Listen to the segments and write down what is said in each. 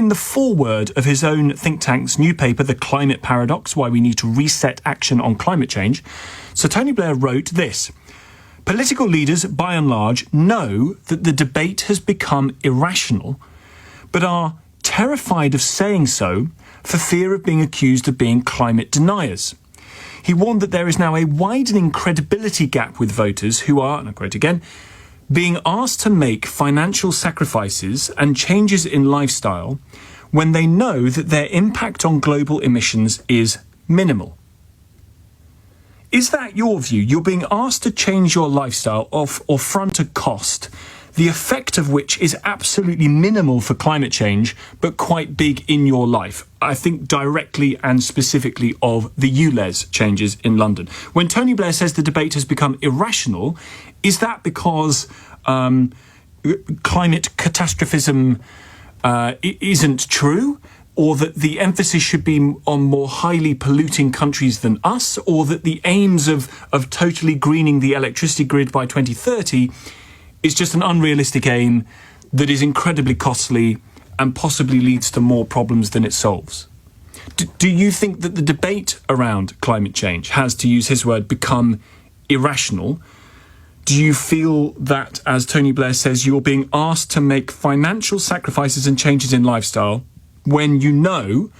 in the foreword of his own think tank's new paper, The Climate Paradox, Why We Need to Reset Action on Climate Change. So Tony Blair wrote this: political leaders, by and large, know that the debate has become irrational, but are terrified of saying so for fear of being accused of being climate deniers. He warned that there is now a widening credibility gap with voters who are, and I quote again, being asked to make financial sacrifices and changes in lifestyle when they know that their impact on global emissions is minimal. Is that your view? You're being asked to change your lifestyle or front a cost, the effect of which is absolutely minimal for climate change, but quite big in your life. I think directly and specifically of the ULEZ changes in London. When Tony Blair says the debate has become irrational, is that because climate catastrophism isn't true? Or that the emphasis should be on more highly polluting countries than us? Or that the aims of totally greening the electricity grid by 2030 is just an unrealistic aim that is incredibly costly and possibly leads to more problems than it solves? Do you think that the debate around climate change has, to use his word, become irrational? Do you feel that, as Tony Blair says, you're being asked to make financial sacrifices and changes in lifestyle when you know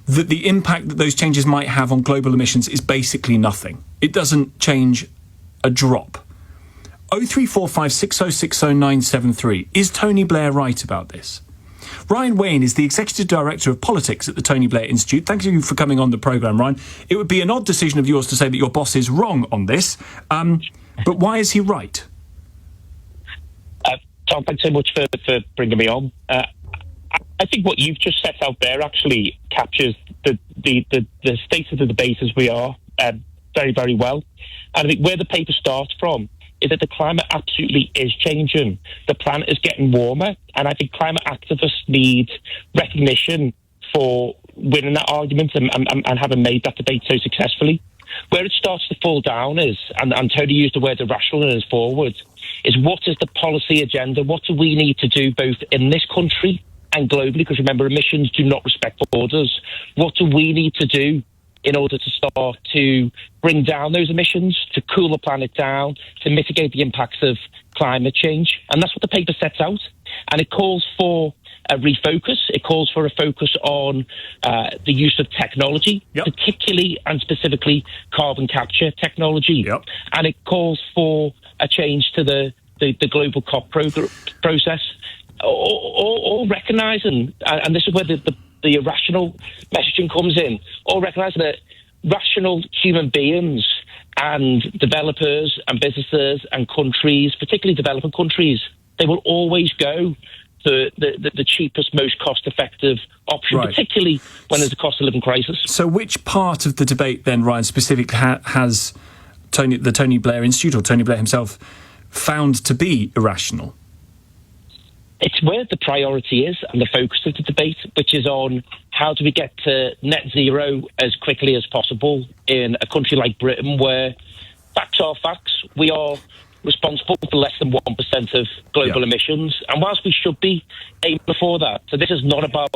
that the impact that those changes might have on global emissions is basically nothing? It doesn't change a drop. 03456060973. Is Tony Blair right about this? Ryan Wayne is the Executive Director of Politics at the Tony Blair Institute. Thank you for coming on the programme, Ryan. It would be an odd decision of yours to say that your boss is wrong on this, but why is he right? Tom, thanks so much for bringing me on. I think what you've just set out there actually captures the state of the debate as we are very, very well. And I think where the paper starts from is that the climate absolutely is changing. The planet is getting warmer, and I think climate activists need recognition for winning that argument and having made that debate so successfully. Where it starts to fall down is, and Tony used the word irrational in his forward, is what is the policy agenda? What do we need to do both in this country and globally? Because remember, emissions do not respect borders. What do we need to do in order to start to bring down those emissions, to cool the planet down, to mitigate the impacts of climate change? And that's what the paper sets out. And it calls for a refocus. It calls for a focus on the use of technology, particularly and specifically carbon capture technology. And it calls for a change to the global COP process, all recognising, and this is where the irrational messaging comes in, all recognising that rational human beings and developers and businesses and countries, particularly developing countries, they will always go to the cheapest, most cost-effective option, particularly when there's a cost of living crisis. So which part of the debate then, Ryan, specifically has the Tony Blair Institute or Tony Blair himself found to be irrational? It's where the priority is and the focus of the debate, which is on how do we get to net zero as quickly as possible in a country like Britain, where facts are facts. We are responsible for less than 1% of global emissions. And whilst we should be aiming for that, so this is not about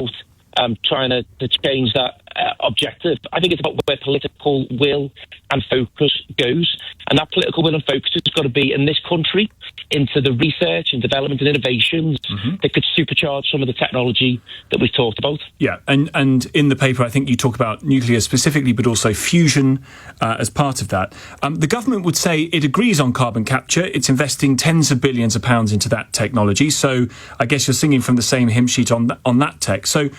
trying to change that objective. I think it's about where political will and focus goes. And that political will and focus has got to be in this country into the research and development and innovations that could supercharge some of the technology that we've talked about. Yeah, and in the paper, I think you talk about nuclear specifically, but also fusion as part of that. The government would say it agrees on carbon capture. It's investing tens of billions of pounds into that technology. So I guess you're singing from the same hymn sheet on that tech. So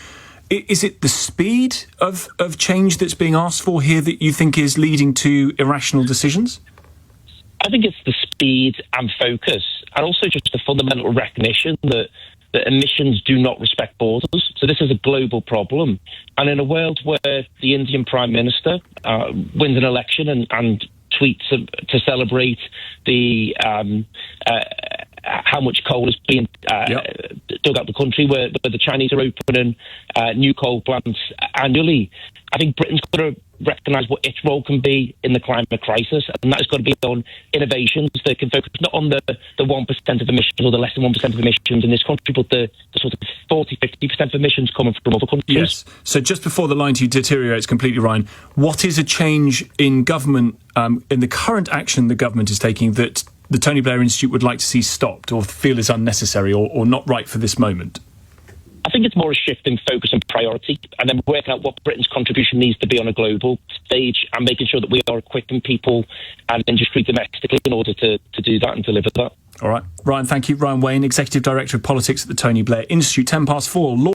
is it the speed of change that's being asked for here that you think is leading to irrational decisions? I think it's the speed and focus, and also just the fundamental recognition that emissions do not respect borders. So this is a global problem. And in a world where the Indian Prime Minister wins an election and tweets to celebrate the how much coal is being dug out the country, where the Chinese are opening new coal plants annually, I think Britain's got to recognise what its role can be in the climate crisis, and that has got to be on innovations that can focus not on the 1% of emissions or the less than 1% of emissions in this country, but the sort of 40-50% of emissions coming from other countries. Yes. So just before the line to you deteriorates completely, Ryan, what is a change in government, in the current action the government is taking that the Tony Blair Institute would like to see stopped or feel is unnecessary or not right for this moment? I think it's more a shift in focus and priority, and then working out what Britain's contribution needs to be on a global stage, and making sure that we are equipping people and industry domestically in order to do that and deliver that. All right. Ryan, thank you. Ryan Wayne, Executive Director of Politics at the Tony Blair Institute. 4:10.